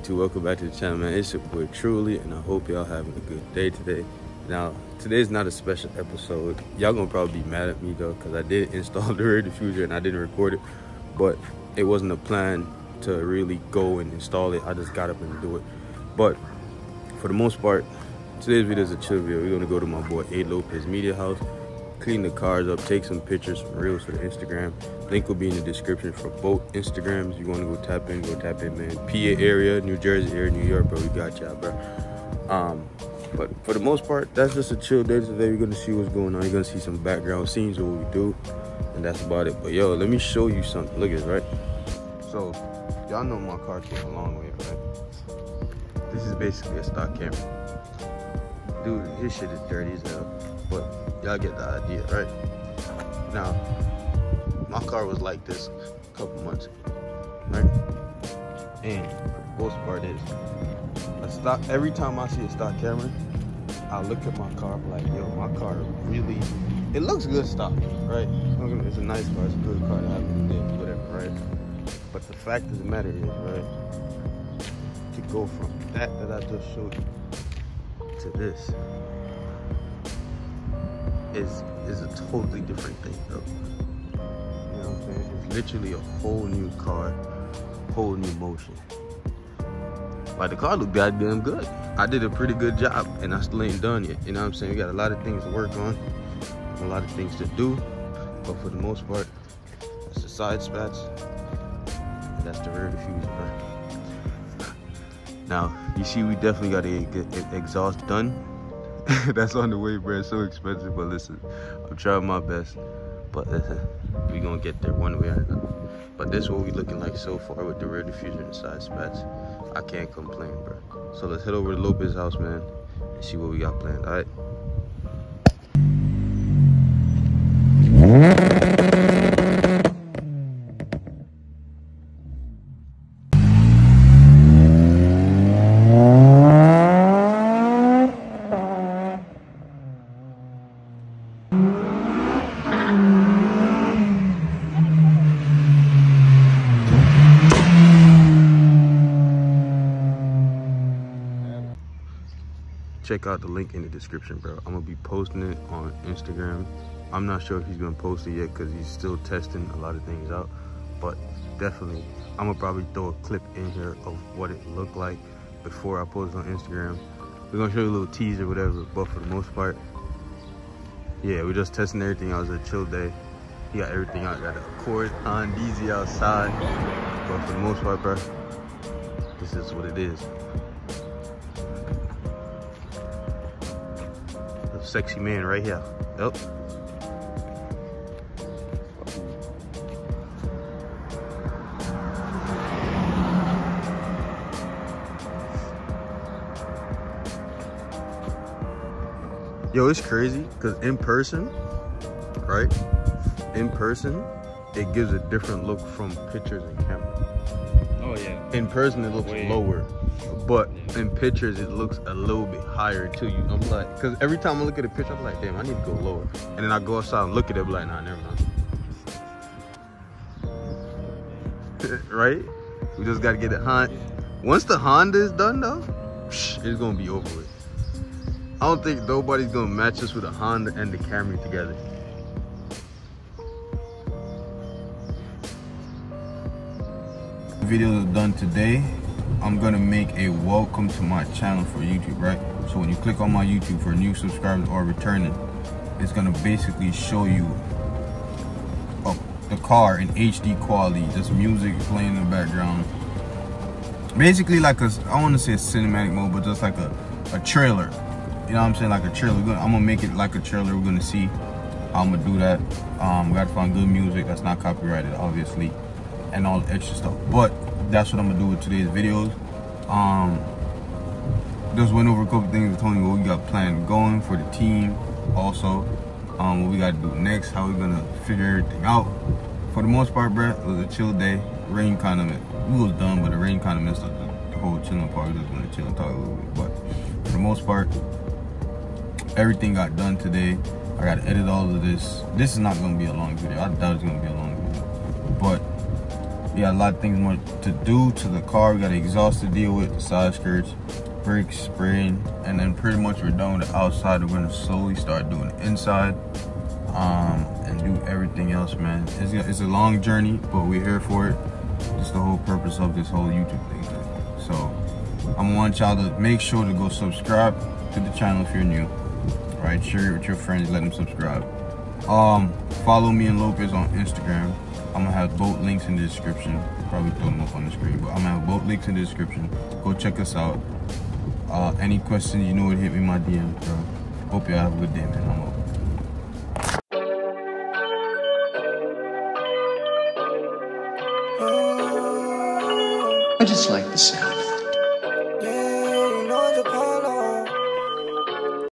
YouTube, welcome back to the channel, man. It's your boy Truly, and I hope y'all having a good day today. Now, today's not a special episode. Y'all gonna probably be mad at me though, because I did install the rear diffuser and I didn't record it, but it wasn't a plan to really go and install it. I just got up and do it. But for the most part, today's video is a chill video. We're gonna go to my boy A Lopez Media House, clean the cars up, take some pictures, some reels for the Instagram. Link will be in the description for both Instagrams. You want to go tap in, man. PA area, New Jersey area, New York, bro, we got y'all, bro. But for the most part, that's just a chill day today. We're gonna see what's going on. You're gonna see some background scenes of what we do, and that's about it. But yo, let me show you something. Look at this, right? So y'all know my car came a long way, right? This is basically a stock Camry. Dude, his shit is dirty as hell, but y'all get the idea, right? Now, my car was like this a couple months ago, right? And the worst part is, every time I see a stock Camry, I look at my car like, yo, my car really, it looks good stock, right? It's a nice car, it's a good car to have in the day, whatever, right? But the fact of the matter is, right, to go from that I just showed you to this is a totally different thing, though. You know what I'm saying? It's literally a whole new car, whole new motion. Like, the car looked goddamn good. I did a pretty good job, and I still ain't done yet. You know what I'm saying? We got a lot of things to work on, a lot of things to do, but for the most part, that's the side spats, and that's the rear diffuser, bro. Now, you see, we definitely got to get exhaust done. That's on the way, bro. It's so expensive, but listen, I'm trying my best. But listen, we gonna get there one way or another. But this is what we looking like so far with the rear diffuser and side spats. I can't complain, bro. So let's head over to Lopez's house, man, and see what we got planned. All right. Check out the link in the description, bro. I'm gonna be posting it on Instagram. I'm not sure if he's gonna post it yet because he's still testing a lot of things out, but definitely I'm gonna probably throw a clip in here of what it looked like before I post it on Instagram. We're gonna show you a little teaser, whatever, but for the most part, yeah, we're just testing everything out. It was a chill day. He got everything out. Got the Accord on DZ outside, but for the most part, bro, this is what it is. Sexy man right here. Yep. Yo, it's crazy because in person, right? In person, it gives a different look from pictures and camera. Oh yeah. In person, it looks lower. But in pictures, it looks a little bit higher to you. I'm like, because every time I look at a picture, I'm like, damn, I need to go lower. And then I go outside and look at it, I'm like, nah, never mind. Right? We just got to get it Honda. Once the Honda is done, though, it's going to be over with. I don't think nobody's going to match us with a Honda and the Camry together. The video is done today. I'm gonna make a welcome to my channel for YouTube, right? So when you click on my YouTube for new subscribers or returning, it's gonna basically show you the car in HD quality, just music playing in the background. Basically like I don't wanna say a cinematic mode, but just like a trailer. You know what I'm saying? Like a trailer. I'm gonna make it like a trailer. We're gonna see how I'm gonna do that. We gotta find good music that's not copyrighted, obviously, and all the extra stuff. But that's what I'm gonna do with today's videos. Just went over a couple things and told you what we got planned going for the team. Also, what we gotta do next, how we're gonna figure everything out. For the most part, bro, it was a chill day. Rain kind of, we was done, but the rain kind of messed up the whole chilling part. We just gonna chill and talk a little bit. But for the most part, everything got done today. I gotta edit all of this. This is not gonna be a long video. I doubt it's gonna be a long video, but We got a lot of things more to do to the car. We got an exhaust to deal with, the side skirts, brakes, spraying, and then pretty much we're done with the outside. We're gonna slowly start doing the inside, and do everything else, man. It's a long journey, but we're here for it. It's the whole purpose of this whole YouTube thing, man. So I'm gonna want y'all to make sure to go subscribe to the channel if you're new. All right, share it with your friends, let them subscribe. Follow me and Lopez on Instagram. I'm gonna have both links in the description. Probably throw them up on the screen, but I'm gonna have both links in the description. Go check us out. Any questions, you know what, hit me in my DM, bro. Hope y'all have a good day, man. I'm over. I just like the sound.